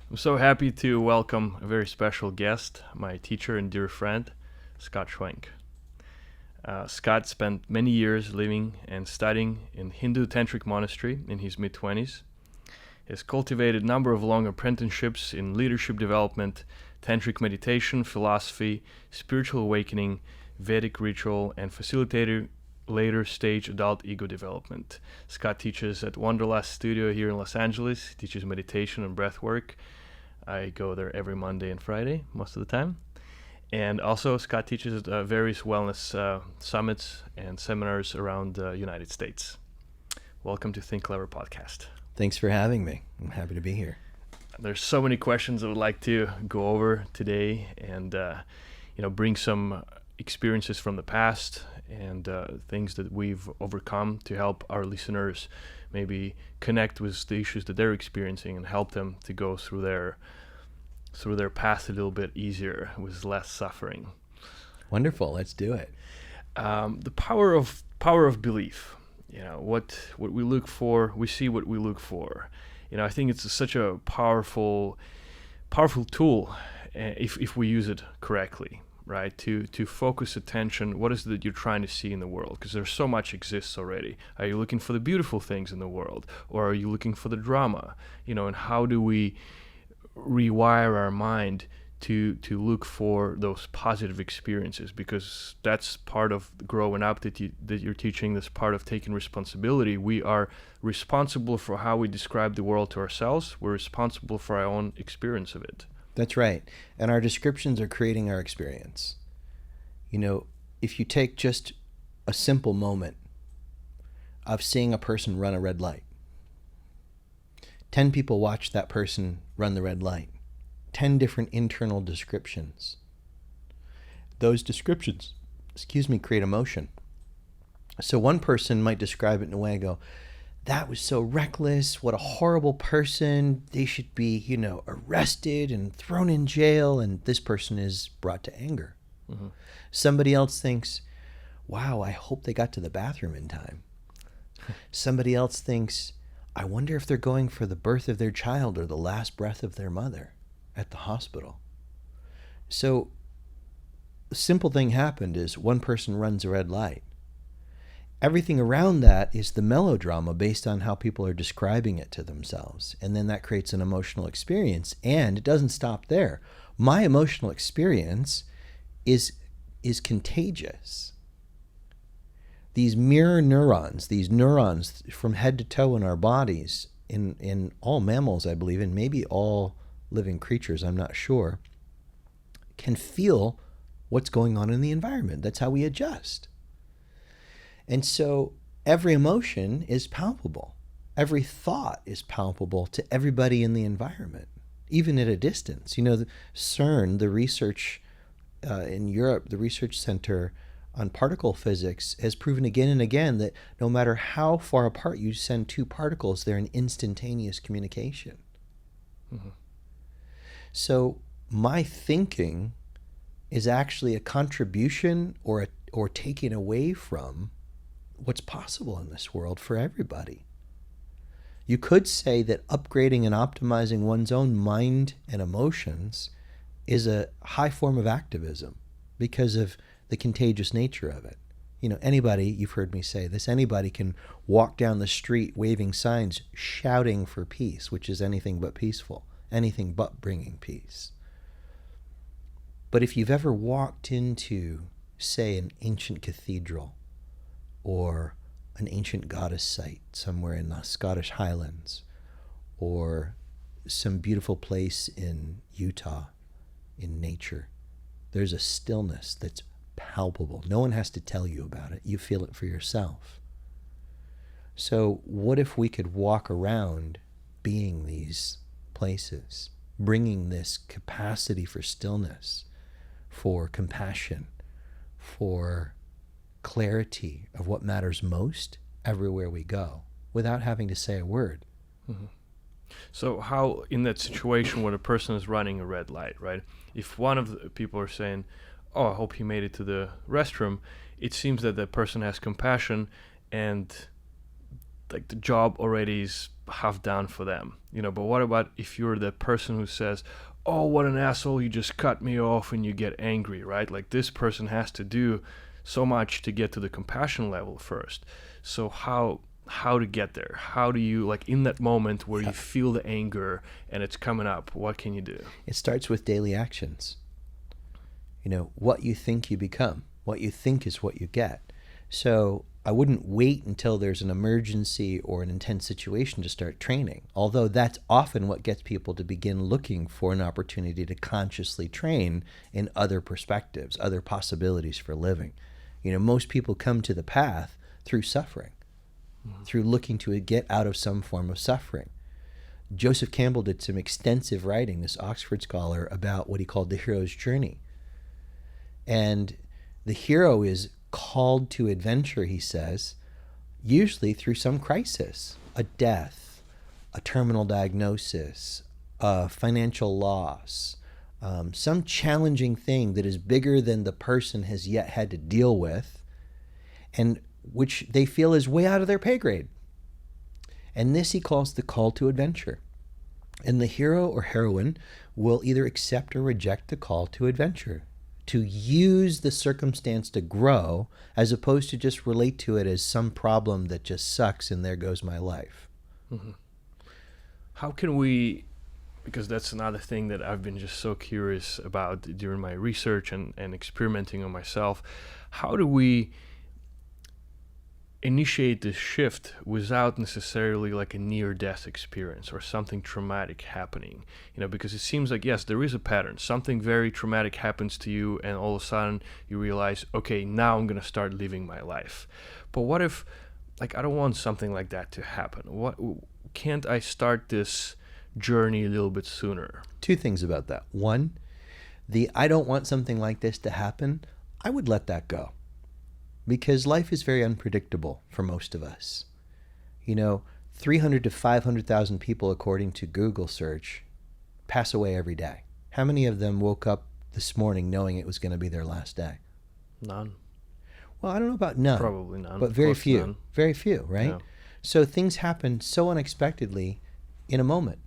I'm so happy to welcome a very special guest, my teacher and dear friend, Scott Schwenk. Scott spent many years living and studying in Hindu tantric monastery in his mid-20s. He has cultivated a number of long apprenticeships in leadership development, tantric meditation, philosophy, spiritual awakening, Vedic ritual, and facilitated later stage adult ego development. Scott teaches at Wanderlust Studio here in Los Angeles. He teaches meditation and breathwork. I go there every Monday and Friday most of the time. And also, Scott teaches at various wellness summits and seminars around the United States. Welcome to Think Clever podcast. Thanks for having me. I'm happy to be here. There's so many questions I would like to go over today, and bring some experiences from the past and things that we've overcome to help our listeners maybe connect with the issues that they're experiencing and help them to go through their path a little bit easier with less suffering. Wonderful. Let's do it. The power of belief. What we look for, we see what we look for. I think it's such a powerful tool if we use it correctly, right? To focus attention. What is it that you're trying to see in the world? Because there's so much exists already. Are you looking for the beautiful things in the world, or are you looking for the drama? And how do we rewire our mind to look for those positive experiences? Because that's part of growing up that you're teaching. This part of taking responsibility. We are responsible for how we describe the world to ourselves. We're responsible for our own experience of it. That's right. And our descriptions are creating our experience. If you take just a simple moment of seeing a person run a red light, 10 people watch that person run the red light. 10 different internal descriptions. Those descriptions, create emotion. So one person might describe it in a way, go, that was so reckless, what a horrible person, they should be, arrested and thrown in jail, and this person is brought to anger. Mm-hmm. Somebody else thinks, wow, I hope they got to the bathroom in time. Somebody else thinks, I wonder if they're going for the birth of their child or the last breath of their mother at the hospital. So the simple thing happened is one person runs a red light. Everything around that is the melodrama based on how people are describing it to themselves. And then that creates an emotional experience. And it doesn't stop there. My emotional experience is contagious. These mirror neurons, these neurons from head to toe in our bodies, in all mammals, I believe, and maybe all living creatures, I'm not sure, can feel what's going on in the environment. That's how we adjust. And so every emotion is palpable. Every thought is palpable to everybody in the environment, even at a distance. The CERN, the research in Europe, the research center on particle physics, has proven again and again that no matter how far apart you send two particles, they're in instantaneous communication. Mm-hmm. So my thinking is actually a contribution or taking away from what's possible in this world for everybody. You could say that upgrading and optimizing one's own mind and emotions is a high form of activism because of the contagious nature of it. Anybody, you've heard me say this, anybody can walk down the street waving signs, shouting for peace, which is anything but peaceful, anything but bringing peace. But if you've ever walked into, say, an ancient cathedral or an ancient goddess site somewhere in the Scottish Highlands, or some beautiful place in Utah in nature, there's a stillness that's palpable. No one has to tell you about it. You feel it for yourself. So what if we could walk around being these places, bringing this capacity for stillness, for compassion, for clarity of what matters most everywhere we go, without having to say a word. Mm-hmm. So how, in that situation when a person is running a red light, right? If one of the people are saying, oh, I hope he made it to the restroom, it seems that the person has compassion and like the job already is half down for them, but what about if you're the person who says, oh, what an asshole, you just cut me off, and you get angry, right? Like, this person has to do so much to get to the compassion level first. So how to get there? How do you, like, in that moment where you feel the anger and it's coming up, what can you do? It starts with daily actions. What you think you become. What you think is what you get. So I wouldn't wait until there's an emergency or an intense situation to start training, although that's often what gets people to begin looking for an opportunity to consciously train in other perspectives, other possibilities for living. Most people come to the path through suffering, through looking to get out of some form of suffering. Joseph Campbell did some extensive writing, this Oxford scholar, about what he called the hero's journey. And the hero is called to adventure, he says, usually through some crisis, a death, a terminal diagnosis, a financial loss, some challenging thing that is bigger than the person has yet had to deal with, and which they feel is way out of their pay grade. And this he calls the call to adventure. And the hero or heroine will either accept or reject the call to adventure, to use the circumstance to grow, as opposed to just relate to it as some problem that just sucks and there goes my life. Mm-hmm. How can we, because that's another thing that I've been just so curious about during my research and experimenting on myself, how do we initiate this shift without necessarily like a near-death experience or something traumatic happening? Because it seems like, yes, there is a pattern. Something very traumatic happens to you, and all of a sudden you realize, okay, now I'm going to start living my life. But what if, like, I don't want something like that to happen? What can't I start this journey a little bit sooner? Two things about that. One, I don't want something like this to happen, I would let that go. Because life is very unpredictable for most of us. 300 to 500,000 people, according to Google search, pass away every day. How many of them woke up this morning knowing it was going to be their last day? None. Well, I don't know about none. Probably none. But very Close to few. none. Very few, right? Yeah. So things happen so unexpectedly in a moment.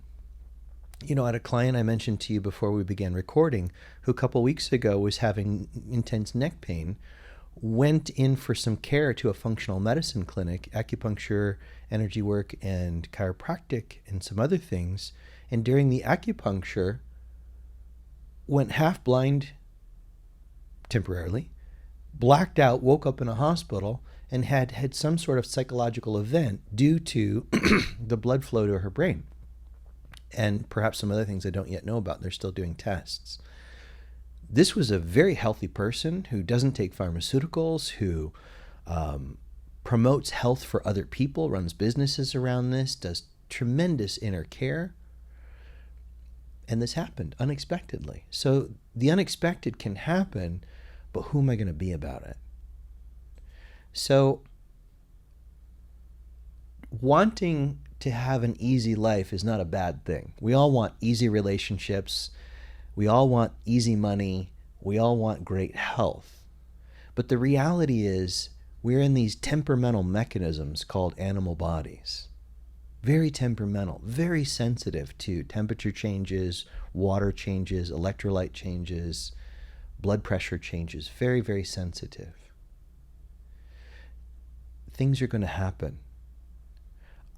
I had a client I mentioned to you before we began recording who a couple weeks ago was having intense neck pain, went in for some care to a functional medicine clinic, acupuncture, energy work, and chiropractic, and some other things. And during the acupuncture, went half blind temporarily, blacked out, woke up in a hospital, and had some sort of psychological event due to the blood flow to her brain. And perhaps some other things I don't yet know about. They're still doing tests. This was a very healthy person who doesn't take pharmaceuticals, who promotes health for other people, runs businesses around this, does tremendous inner care. And this happened unexpectedly. So the unexpected can happen, but who am I going to be about it? So wanting to have an easy life is not a bad thing. We all want easy relationships. We all want easy money. We all want great health. But the reality is we're in these temperamental mechanisms called animal bodies. Very temperamental, very sensitive to temperature changes, water changes, electrolyte changes, blood pressure changes. Very, very sensitive. Things are going to happen.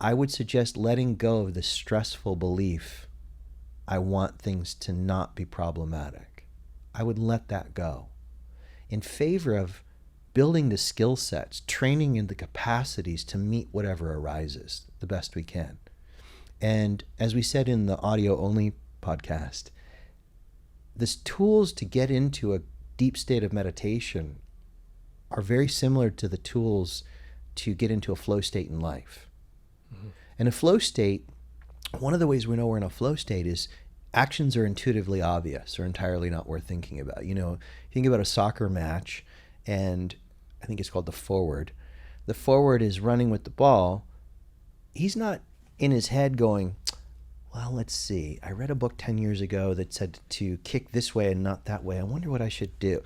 I would suggest letting go of the stressful belief, I want things to not be problematic. I would let that go in favor of building the skill sets, training in the capacities to meet whatever arises the best we can. And as we said in the audio-only podcast, the tools to get into a deep state of meditation are very similar to the tools to get into a flow state in life. Mm-hmm. And a flow state, one of the ways we know we're in a flow state is actions are intuitively obvious or entirely not worth thinking about. Think about a soccer match, and I think it's called the forward. The forward is running with the ball. He's not in his head going, well, let's see. I read a book 10 years ago that said to kick this way and not that way. I wonder what I should do.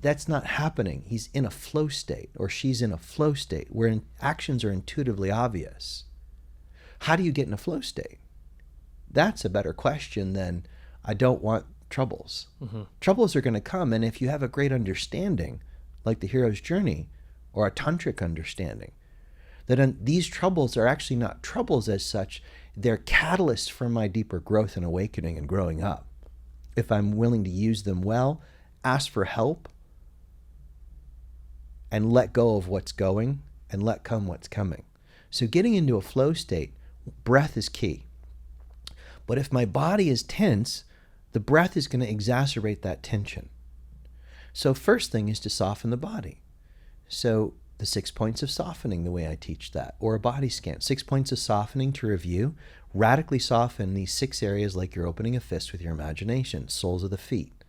That's not happening. He's in a flow state, or she's in a flow state where actions are intuitively obvious. how do you get in a flow state? That's a better question than, I don't want troubles. Mm-hmm. Troubles are going to come, and if you have a great understanding, like the hero's journey, or a tantric understanding, that these troubles are actually not troubles as such, they're catalysts for my deeper growth and awakening and growing up. If I'm willing to use them well, ask for help, and let go of what's going, and let come what's coming. So getting into a flow state, breath is key. But if my body is tense, the breath is going to exacerbate that tension. So first thing is to soften the body. So the 6 points of softening, the way I teach that, or a body scan. 6 points of softening to review. Radically soften these 6 areas like you're opening a fist with your imagination. Soles of the feet,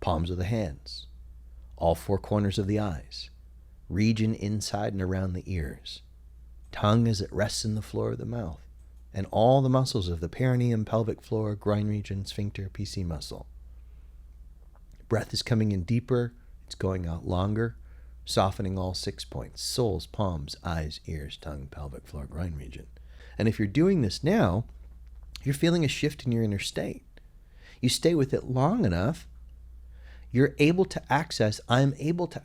palms of the hands, all 4 corners of the eyes, region inside and around the ears, tongue as it rests in the floor of the mouth, and all the muscles of the perineum, pelvic floor, groin region, sphincter, PC muscle. Breath is coming in deeper, it's going out longer, softening all 6 points: soles, palms, eyes, ears, tongue, pelvic floor, groin region. And if you're doing this now, you're feeling a shift in your inner state. You stay with it long enough, I'm able to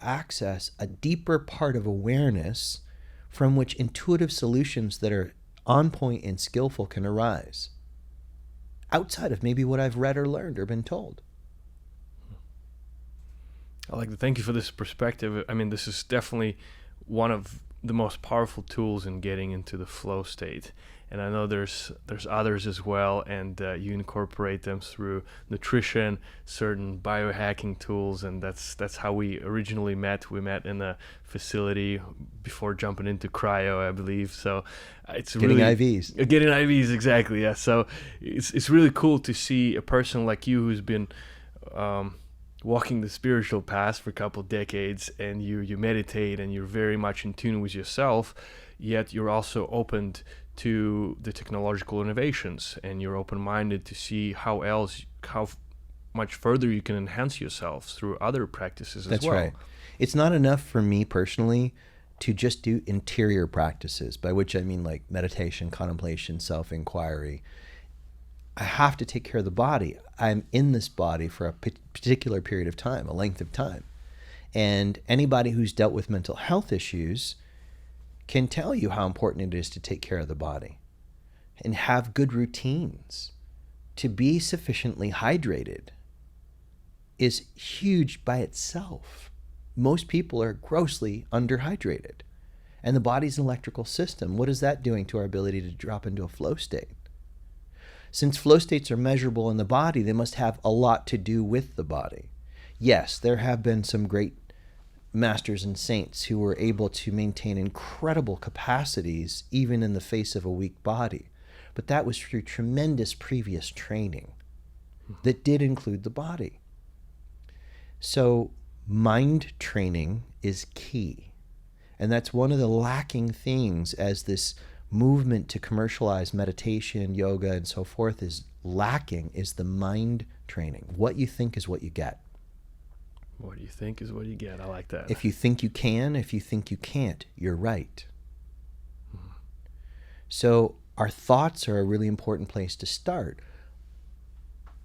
access a deeper part of awareness from which intuitive solutions that are on point and skillful can arise, outside of maybe what I've read or learned or been told. I'd like to thank you for this perspective. I mean, this is definitely one of the most powerful tools in getting into the flow state. And I know there's others as well, and you incorporate them through nutrition, certain biohacking tools, and that's how we originally met. We met in a facility before jumping into cryo, I believe. So it's getting really IVs. Getting IVs, exactly. Yeah. So it's really cool to see a person like you who's been walking the spiritual path for a couple of decades, and you meditate and you're very much in tune with yourself, yet you're also opened to the technological innovations, and you're open-minded to see how much further you can enhance yourself through other practices as well. That's right. It's not enough for me personally to just do interior practices, by which I mean like meditation, contemplation, self-inquiry. I have to take care of the body. I'm in this body for a particular period of time, a length of time. And anybody who's dealt with mental health issues can tell you how important it is to take care of the body and have good routines. To be sufficiently hydrated is huge by itself. Most people are grossly underhydrated. And the body's an electrical system. What is that doing to our ability to drop into a flow state? Since flow states are measurable in the body, they must have a lot to do with the body. Yes, there have been some great masters and saints who were able to maintain incredible capacities even in the face of a weak body. But that was through tremendous previous training that did include the body. So mind training is key. And that's one of the lacking things as this movement to commercialize meditation, yoga, and so forth is lacking, is the mind training. What you think is what you get. What you think is what you get. I like that. If you think you can, if you think you can't, you're right. So our thoughts are a really important place to start.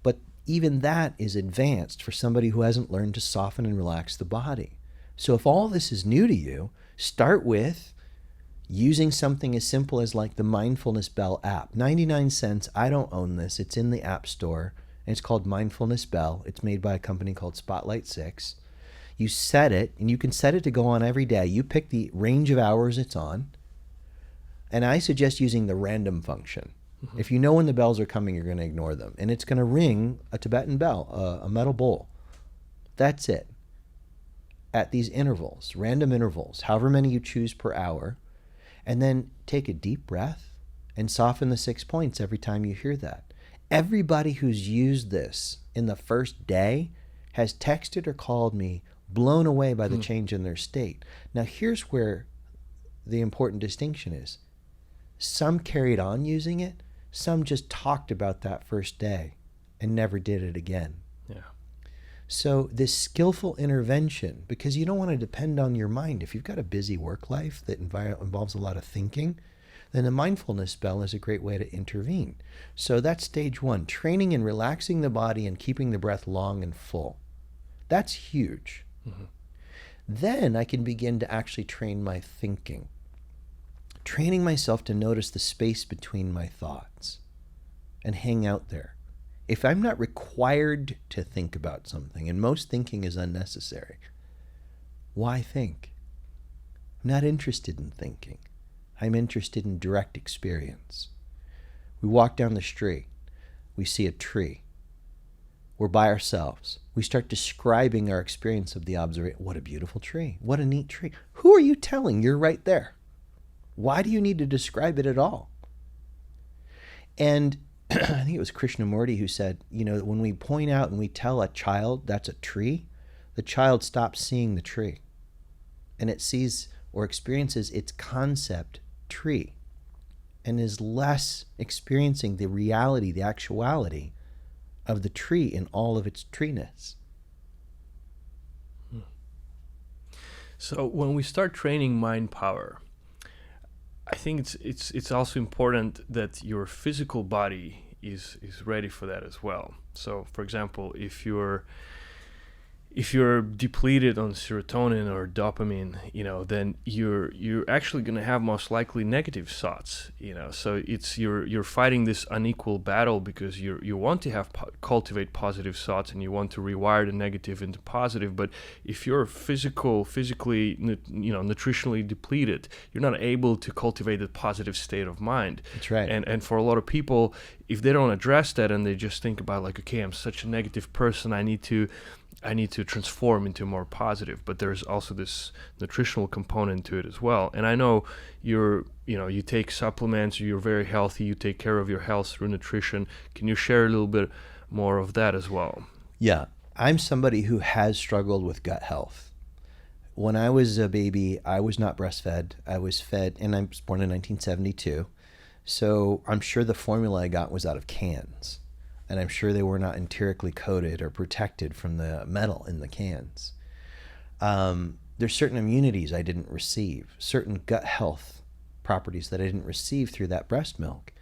But even that is advanced for somebody who hasn't learned to soften and relax the body. So if all this is new to you, start with using something as simple as like the Mindfulness Bell app. 99 cents. I don't own this. It's in the App Store. And it's called Mindfulness Bell. It's made by a company called Spotlight 6. You set it, and you can set it to go on every day. You pick the range of hours it's on. And I suggest using the random function. Mm-hmm. If you know when the bells are coming, you're going to ignore them. And it's going to ring a Tibetan bell, a metal bowl. That's it. At these intervals, random intervals, however many you choose per hour. And then take a deep breath and soften the 6 points every time you hear that. Everybody who's used this in the first day has texted or called me blown away by the change in their state. Now, here's where the important distinction is. Some carried on using it. Some just talked about that first day and never did it again. Yeah. So this skillful intervention, because you don't want to depend on your mind. If you've got a busy work life that involves a lot of thinking, then the mindfulness bell is a great way to intervene. So that's stage one, training in relaxing the body and keeping the breath long and full. That's huge. Mm-hmm. Then I can begin to actually train my thinking, training myself to notice the space between my thoughts and hang out there. If I'm not required to think about something, and most thinking is unnecessary, why think? I'm not interested in thinking. I'm interested in direct experience. We walk down the street. We see a tree. We're by ourselves. We start describing our experience of the observation. What a beautiful tree. What a neat tree. Who are you telling you're right there? Why do you need to describe it at all? And I think it was Krishnamurti who said, when we point out and we tell a child that's a tree, the child stops seeing the tree. And it sees or experiences its concept tree and is less experiencing the reality, the actuality of the tree in all of its treeness. So when we start training mind power, I think it's also important that your physical body is ready for that as well. So for example, if you're depleted on serotonin or dopamine, then you're actually going to have most likely negative thoughts, So it's you're fighting this unequal battle because you want to cultivate positive thoughts and you want to rewire the negative into positive. But if you're physically, nutritionally depleted, you're not able to cultivate a positive state of mind. That's right. And for a lot of people, if they don't address that and they just think about like, okay, I'm such a negative person, I need to transform into more positive, but there's also this nutritional component to it as well. And I know you take supplements, you're very healthy, you take care of your health through nutrition. Can you share a little bit more of that as well? Yeah, I'm somebody who has struggled with gut health. When I was a baby, I was not breastfed. I was fed, and I was born in 1972. So I'm sure the formula I got was out of cans. And I'm sure they were not enterically coated or protected from the metal in the cans. There's certain immunities I didn't receive, certain gut health properties that I didn't receive through that breast milk.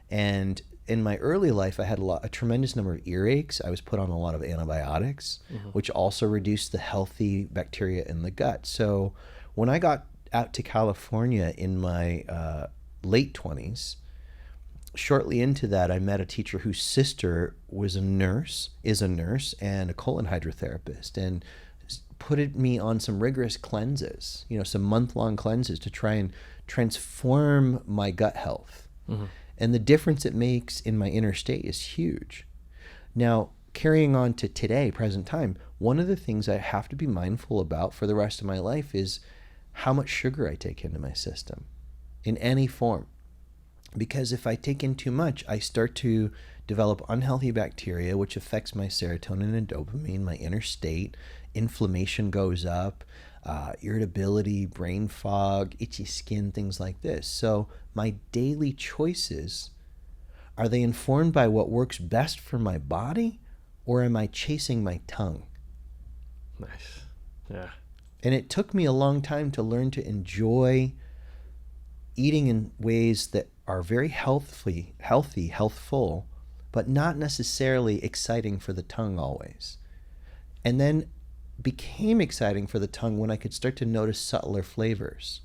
And in my early life, I had a tremendous number of earaches. I was put on a lot of antibiotics, which also reduced the healthy bacteria in the gut. So when I got out to California in my late 20s, shortly into that, I met a teacher whose sister is a nurse, and a colon hydrotherapist, and put me on some rigorous cleanses, some month-long cleanses to try and transform my gut health. Mm-hmm. And the difference it makes in my inner state is huge. Now, carrying on to today, present time, one of the things I have to be mindful about for the rest of my life is how much sugar I take into my system in any form. Because if I take in too much, I start to develop unhealthy bacteria, which affects my serotonin and dopamine, my inner state. Inflammation goes up, irritability, brain fog, itchy skin, things like this. So my daily choices, are they informed by what works best for my body, or am I chasing my tongue? Nice. Yeah. And it took me a long time to learn to enjoy eating in ways that are very healthy, healthful, but not necessarily exciting for the tongue always. And then became exciting for the tongue when I could start to notice subtler flavors.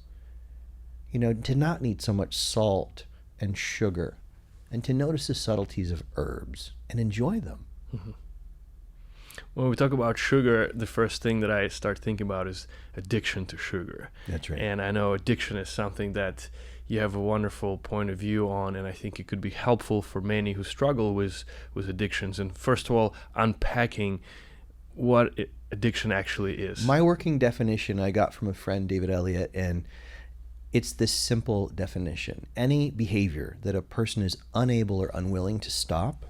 To not need so much salt and sugar, and to notice the subtleties of herbs and enjoy them. Mm-hmm. When we talk about sugar, the first thing that I start thinking about is addiction to sugar. That's right. And I know addiction is something that you have a wonderful point of view on, and I think it could be helpful for many who struggle with addictions. And first of all, unpacking what addiction actually is. My working definition I got from a friend, David Elliott, and it's this simple definition. Any behavior that a person is unable or unwilling to stop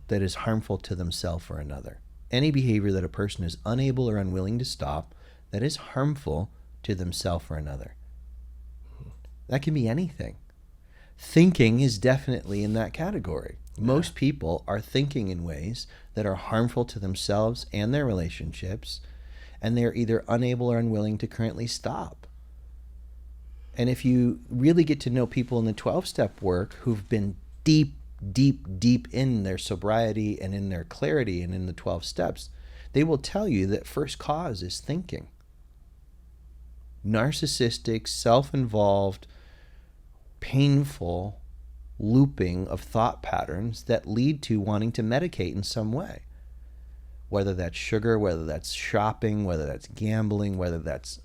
that is harmful to themselves or another. Any behavior that a person is unable or unwilling to stop that is harmful to themselves or another. That can be anything. Thinking is definitely in that category. Yeah. Most people are thinking in ways that are harmful to themselves and their relationships, and they're either unable or unwilling to currently stop. And if you really get to know people in the 12-step work who've been deep, deep, deep in their sobriety and in their clarity and in the 12 steps, they will tell you that first cause is thinking. Narcissistic, self-involved, painful looping of thought patterns that lead to wanting to medicate in some way. Whether that's sugar, whether that's shopping, whether that's gambling, whether that's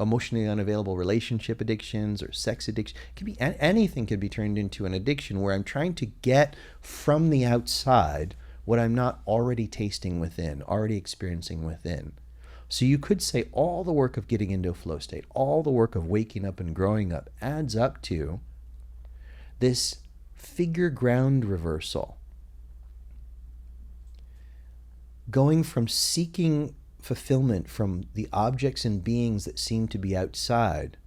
emotionally unavailable relationship addictions or sex addiction. It could be anything could be turned into an addiction where I'm trying to get from the outside what I'm not already tasting within, already experiencing within. So you could say all the work of getting into a flow state, all the work of waking up and growing up adds up to this figure ground reversal. Going from seeking fulfillment from the objects and beings that seem to be outside,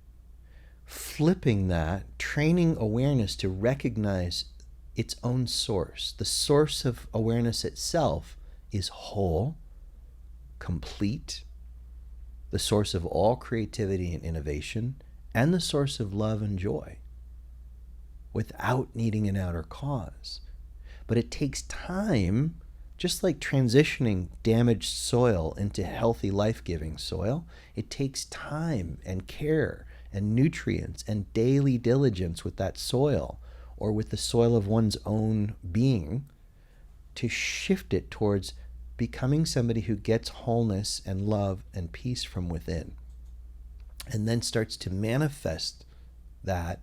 flipping that, training awareness to recognize its own source. The source of awareness itself is whole, complete, the source of all creativity and innovation, and the source of love and joy, without needing an outer cause. But it takes time, just like transitioning damaged soil into healthy, life-giving soil. It takes time and care and nutrients and daily diligence with that soil, or with the soil of one's own being, to shift it towards becoming somebody who gets wholeness and love and peace from within, and then starts to manifest that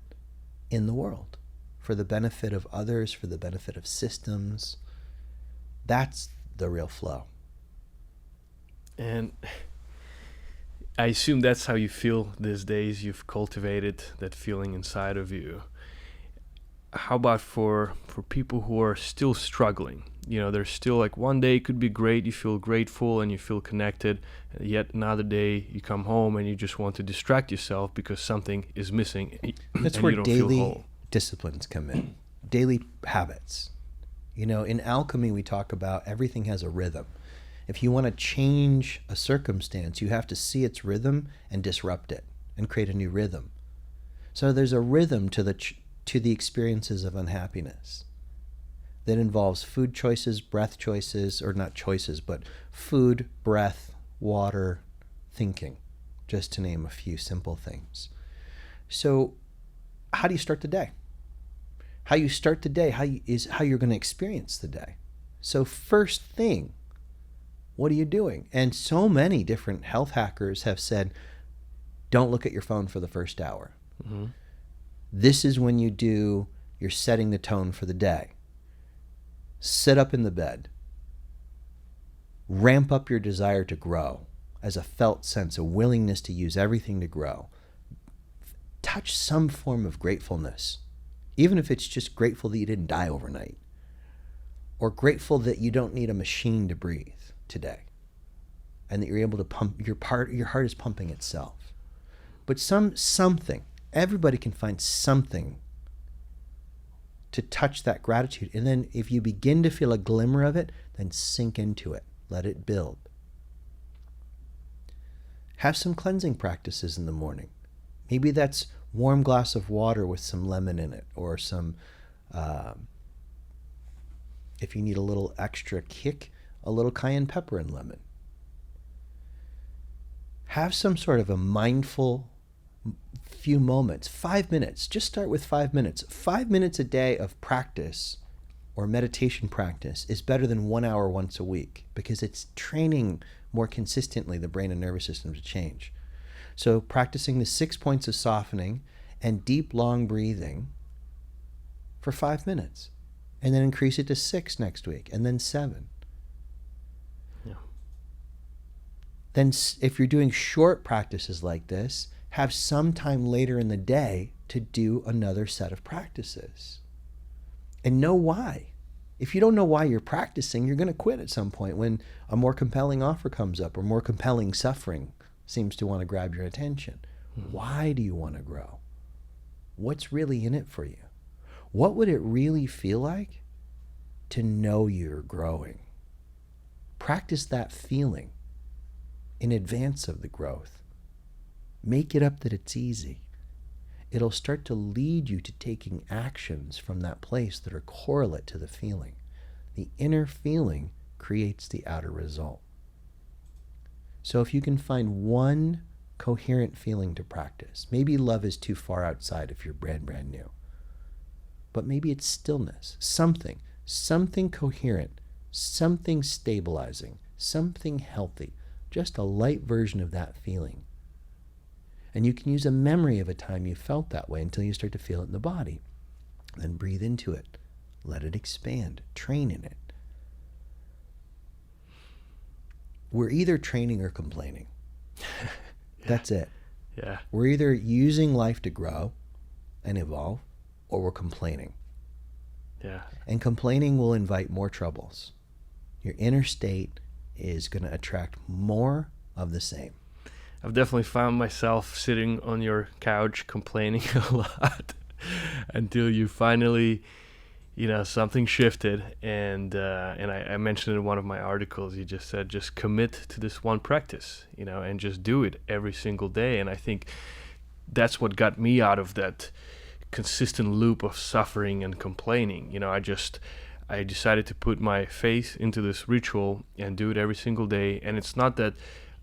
in the world for the benefit of others, for the benefit of systems. That's the real flow. And I assume that's how you feel these days. You've cultivated that feeling inside of you. How about for people who are still struggling? You know, there's still like one day could be great, you feel grateful and you feel connected, yet another day you come home and you just want to distract yourself because something is missing. That's and where you don't feel daily whole. disciplines come in, daily habits. You know, in alchemy we talk about everything has a rhythm. If you want to change a circumstance, you have to see its rhythm and disrupt it and create a new rhythm. So there's a rhythm to the experiences of unhappiness that involves food choices, breath choices, or not choices, but food, breath, water, thinking, just to name a few simple things. So how do you start the day? How you start the day is how you're going to experience the day. So first thing, what are you doing? And so many different health hackers have said, don't look at your phone for the first hour. Mm-hmm. This is when you're setting the tone for the day. Sit up in the bed. Ramp up your desire to grow as a felt sense, a willingness to use everything to grow. Touch some form of gratefulness, even if it's just grateful that you didn't die overnight, or grateful that you don't need a machine to breathe today, and that you're able to pump, your heart is pumping itself. But something, everybody can find something to touch that gratitude. And then if you begin to feel a glimmer of it, then sink into it. Let it build. Have some cleansing practices in the morning. Maybe that's warm glass of water with some lemon in it, or some, if you need a little extra kick, a little cayenne pepper and lemon. Have some sort of a mindful few moments, 5 minutes. Just start with 5 minutes. 5 minutes a day of practice or meditation practice is better than 1 hour once a week, because it's training more consistently the brain and nervous system to change. So practicing the 6 points of softening and deep, long breathing for 5 minutes, and then increase it to 6 next week, and then 7. Yeah. Then if you're doing short practices like this, have some time later in the day to do another set of practices. And know why. If you don't know why you're practicing, you're going to quit at some point when a more compelling offer comes up, or more compelling suffering seems to want to grab your attention. Why do you want to grow? What's really in it for you? What would it really feel like to know you're growing? Practice that feeling in advance of the growth. Make it up that it's easy. It'll start to lead you to taking actions from that place that are correlate to the feeling. The inner feeling creates the outer result. So if you can find one coherent feeling to practice, maybe love is too far outside if you're brand new, but maybe it's stillness, something coherent, something stabilizing, something healthy, just a light version of that feeling. And you can use a memory of a time you felt that way until you start to feel it in the body. Then breathe into it. Let it expand. Train in it. We're either training or complaining. Yeah. That's it. Yeah. We're either using life to grow and evolve, or we're complaining. Yeah. And complaining will invite more troubles. Your inner state is going to attract more of the same. I've definitely found myself sitting on your couch complaining a lot until you finally, something shifted. And I mentioned in one of my articles, you just said, just commit to this one practice, and just do it every single day. And I think that's what got me out of that consistent loop of suffering and complaining. I decided to put my faith into this ritual and do it every single day. And it's not that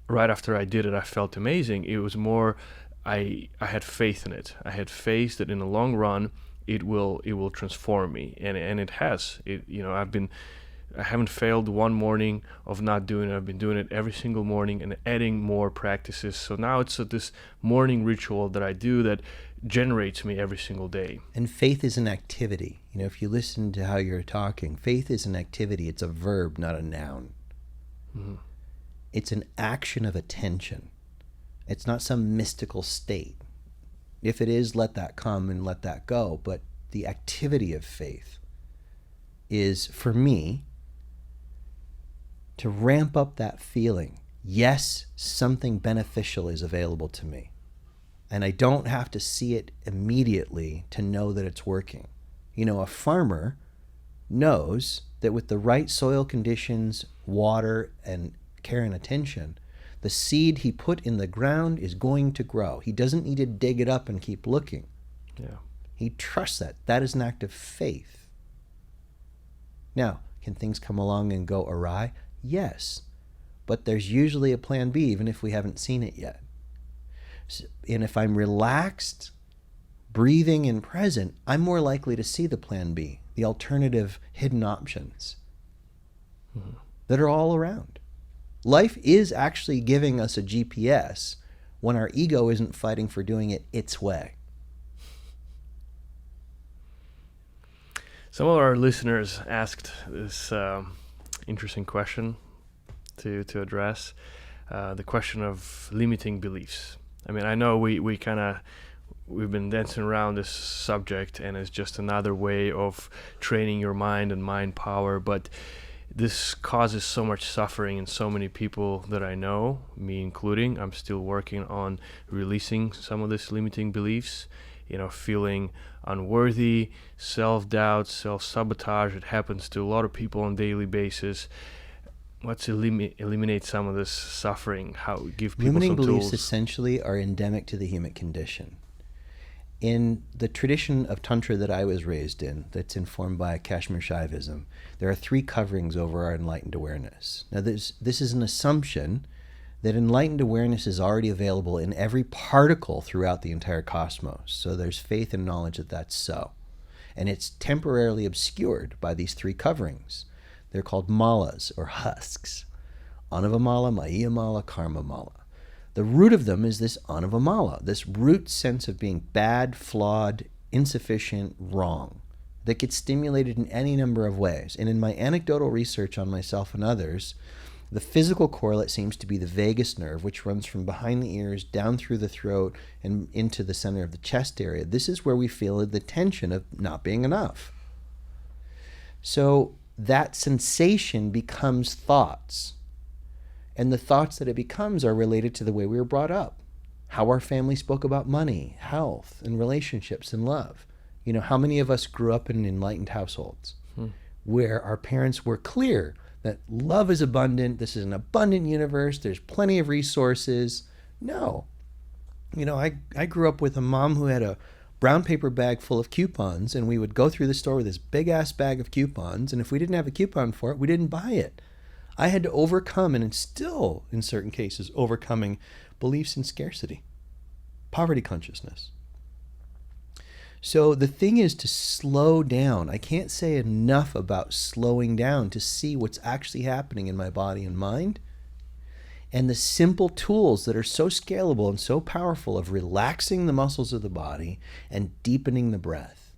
right after I did it, I felt amazing. It was more, I had faith in it. I had faith that in the long run, it will transform me, and it has. I haven't failed one morning of not doing it. I've been doing it every single morning and adding more practices. So now it's this morning ritual that I do that generates me every single day. And faith is an activity. If you listen to how you're talking, faith is an activity. It's a verb, not a noun. Mm-hmm. It's an action of attention. It's not some mystical state. If it is, let that come and let that go. But the activity of faith is, for me, to ramp up that feeling. Yes, something beneficial is available to me. And I don't have to see it immediately to know that it's working. A farmer knows that with the right soil conditions, water, and care and attention, the seed he put in the ground is going to grow. He doesn't need to dig it up and keep looking. Yeah. He trusts that. That is an act of faith. Now, can things come along and go awry? Yes. But there's usually a plan B, even if we haven't seen it yet. And if I'm relaxed, breathing, and present, I'm more likely to see the plan B, the alternative hidden options that are all around. Life is actually giving us a GPS when our ego isn't fighting for doing it its way. Some of our listeners asked this interesting question to address, the question of limiting beliefs. I mean, I know we've been dancing around this subject, and it's just another way of training your mind and mind power, but this causes so much suffering in so many people that I know, me including. I'm still working on releasing some of these limiting beliefs, feeling unworthy, self-doubt, self-sabotage. It happens to a lot of people on a daily basis. Let's eliminate some of this suffering, how give people Limiting some beliefs tools. Essentially are endemic to the human condition. In the tradition of Tantra that I was raised in, that's informed by Kashmir Shaivism, there are 3 coverings over our enlightened awareness. Now, this is an assumption that enlightened awareness is already available in every particle throughout the entire cosmos. So there's faith and knowledge that that's so. And it's temporarily obscured by these 3 coverings. They're called malas, or husks. Anavamala, Mayamala, Karma Mala. The root of them is this anavamala, this root sense of being bad, flawed, insufficient, wrong, that gets stimulated in any number of ways. And in my anecdotal research on myself and others, the physical correlate seems to be the vagus nerve, which runs from behind the ears, down through the throat, and into the center of the chest area. This is where we feel the tension of not being enough. So that sensation becomes thoughts. And the thoughts that it becomes are related to the way we were brought up, how our family spoke about money, health, and relationships and love. How many of us grew up in enlightened households where our parents were clear that love is abundant, this is an abundant universe, there's plenty of resources. No. I grew up with a mom who had a brown paper bag full of coupons, and we would go through the store with this big ass bag of coupons, and if we didn't have a coupon for it, we didn't buy it. I had to overcome, and it's still in certain cases overcoming, beliefs in scarcity, poverty consciousness. So the thing is to slow down. I can't say enough about slowing down to see what's actually happening in my body and mind. And the simple tools that are so scalable and so powerful of relaxing the muscles of the body and deepening the breath.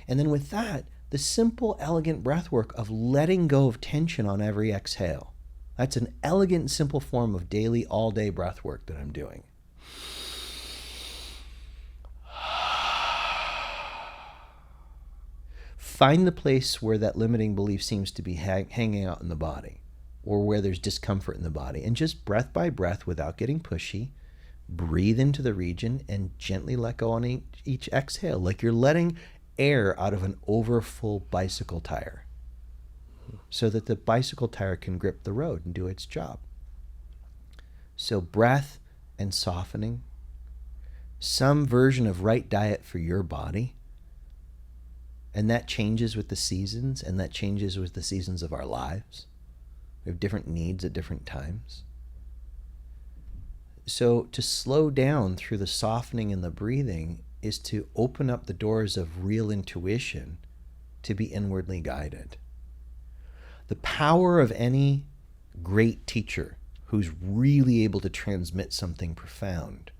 And then with that, the simple, elegant breath work of letting go of tension on every exhale. That's an elegant, simple form of daily, all-day breath work that I'm doing. Find the place where that limiting belief seems to be hanging out in the body, or where there's discomfort in the body, and just breath by breath, without getting pushy, breathe into the region and gently let go on each exhale, like you're letting air out of an overfull bicycle tire so that the bicycle tire can grip the road and do its job. So breath and softening, some version of right diet for your body. And that changes with the seasons, and that changes with the seasons of our lives. We have different needs at different times. So to slow down through the softening and the breathing is to open up the doors of real intuition to be inwardly guided. The power of any great teacher who's really able to transmit something profound,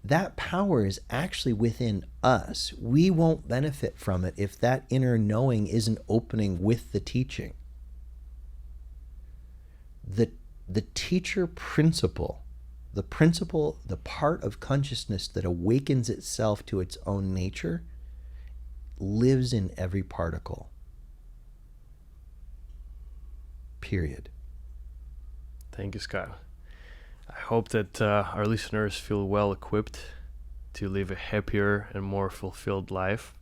that power is actually within us. We won't benefit from it if that inner knowing isn't opening with the teaching. The teacher principle, the part of consciousness that awakens itself to its own nature, lives in every particle. Period. Thank you, Scott. I hope that our listeners feel well equipped to live a happier and more fulfilled life,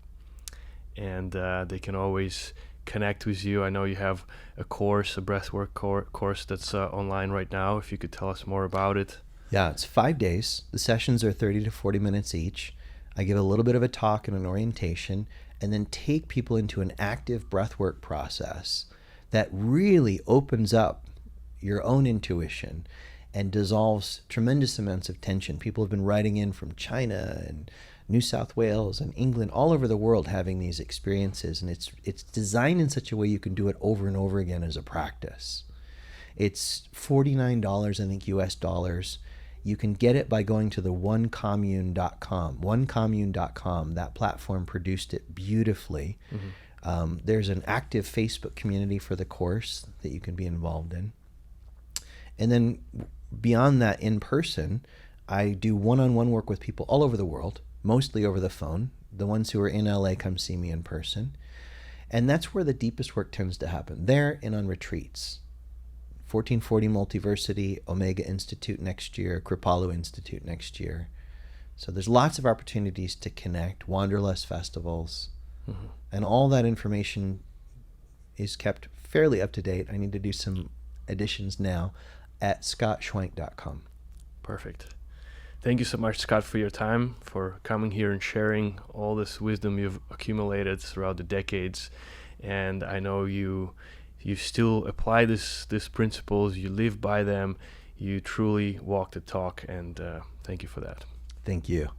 and they can always connect with you. I know you have a course, a breathwork course that's online right now. If you could tell us more about it. Yeah, it's 5 days. The sessions are 30 to 40 minutes each. I give a little bit of a talk and an orientation, and then take people into an active breathwork process that really opens up your own intuition and dissolves tremendous amounts of tension. People have been writing in from China and New South Wales and England, all over the world, having these experiences. And it's designed in such a way you can do it over and over again as a practice. It's $49, I think, US dollars. You can get it by going to the onecommune.com. Onecommune.com. That platform produced it beautifully. Mm-hmm. There's an active Facebook community for the course that you can be involved in. And then beyond that, in person, I do one-on-one work with people all over the world, mostly over the phone. The ones who are in LA come see me in person. And that's where the deepest work tends to happen, there and on retreats. 1440 Multiversity, Omega Institute next year, Kripalu Institute next year. So there's lots of opportunities to connect, Wanderlust festivals, mm-hmm. and all that information is kept fairly up to date. I need to do some additions now at scottschwenk.com. Perfect. Thank you so much, Scott, for your time, for coming here and sharing all this wisdom you've accumulated throughout the decades. And I know you still apply these principles, you live by them, you truly walk the talk, and thank you for that. Thank you.